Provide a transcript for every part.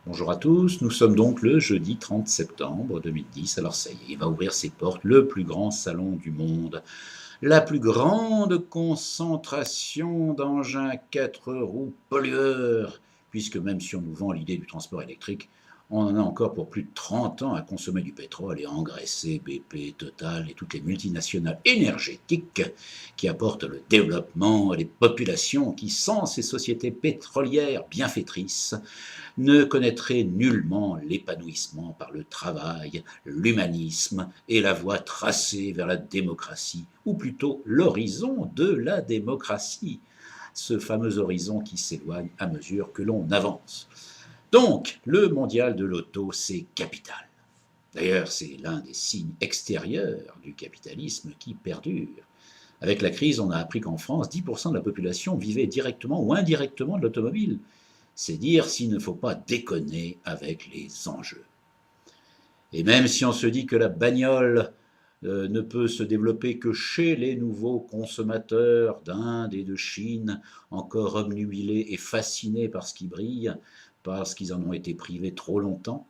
Bonjour à tous, nous sommes donc le jeudi 30 septembre 2010. Alors ça y est, il va ouvrir ses portes le plus grand salon du monde, la plus grande concentration d'engins 4 roues pollueurs, puisque même si on nous vend l'idée du transport électrique, on en a encore pour plus de 30 ans à consommer du pétrole et à engraisser BP, Total et toutes les multinationales énergétiques qui apportent le développement et les populations qui, sans ces sociétés pétrolières bienfaitrices, ne connaîtrait nullement l'épanouissement par le travail, l'humanisme et la voie tracée vers la démocratie, ou plutôt l'horizon de la démocratie, ce fameux horizon qui s'éloigne à mesure que l'on avance. Donc, le mondial de l'auto, c'est capital. D'ailleurs, c'est l'un des signes extérieurs du capitalisme qui perdure. Avec la crise, on a appris qu'en France, 10% de la population vivait directement ou indirectement de l'automobile. C'est dire s'il ne faut pas déconner avec les enjeux. Et même si on se dit que la bagnole ne peut se développer que chez les nouveaux consommateurs d'Inde et de Chine, encore obnubilés et fascinés par ce qui brille, parce qu'ils en ont été privés trop longtemps,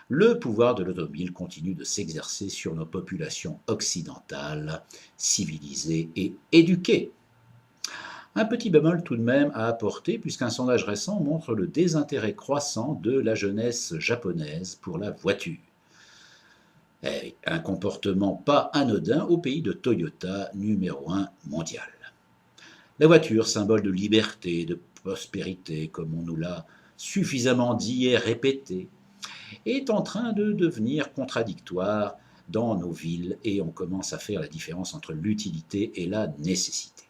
le pouvoir de l'automobile continue de s'exercer sur nos populations occidentales, civilisées et éduquées. Un petit bémol tout de même à apporter, puisqu'un sondage récent montre le désintérêt croissant de la jeunesse japonaise pour la voiture. Et un comportement pas anodin au pays de Toyota, numéro 1 mondial. La voiture, symbole de liberté, de prospérité, comme on nous l'a suffisamment dit et répété, est en train de devenir contradictoire dans nos villes et on commence à faire la différence entre l'utilité et la nécessité.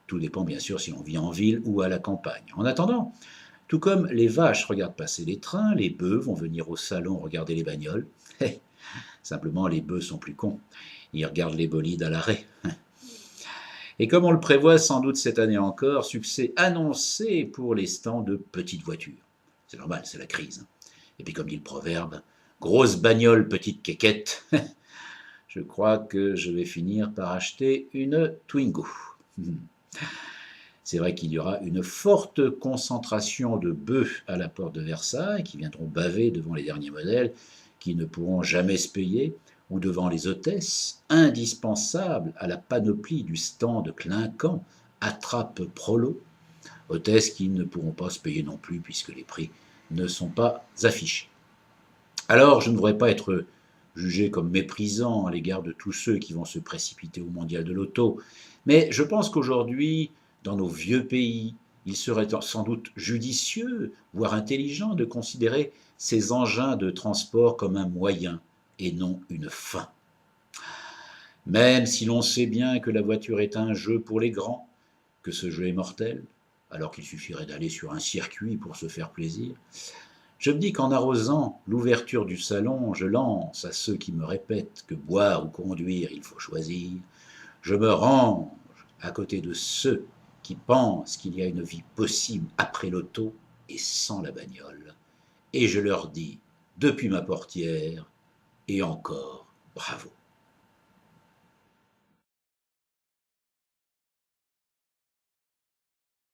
Tout dépend bien sûr si on vit en ville ou à la campagne. En attendant, tout comme les vaches regardent passer les trains, les bœufs vont venir au salon regarder les bagnoles. Simplement, les bœufs sont plus cons. Ils regardent les bolides à l'arrêt. Et comme on le prévoit sans doute cette année encore, succès annoncé pour les stands de petites voitures. C'est normal, c'est la crise. Et puis comme dit le proverbe, grosse bagnole, petite quéquette, je crois que je vais finir par acheter une Twingo. C'est vrai qu'il y aura une forte concentration de bœufs à la porte de Versailles qui viendront baver devant les derniers modèles qui ne pourront jamais se payer ou devant les hôtesses, indispensables à la panoplie du stand clinquant Attrape Prolo, hôtesses qui ne pourront pas se payer non plus puisque les prix ne sont pas affichés. Alors je ne voudrais pas être jugé comme méprisant à l'égard de tous ceux qui vont se précipiter au mondial de l'auto, mais je pense qu'aujourd'hui, dans nos vieux pays, il serait sans doute judicieux, voire intelligent, de considérer ces engins de transport comme un moyen et non une fin. Même si l'on sait bien que la voiture est un jeu pour les grands, que ce jeu est mortel, alors qu'il suffirait d'aller sur un circuit pour se faire plaisir, je me dis qu'en arrosant l'ouverture du salon, je lance à ceux qui me répètent que boire ou conduire, il faut choisir. Je me range à côté de ceux qui pensent qu'il y a une vie possible après l'auto et sans la bagnole. Et je leur dis, depuis ma portière, et encore, bravo.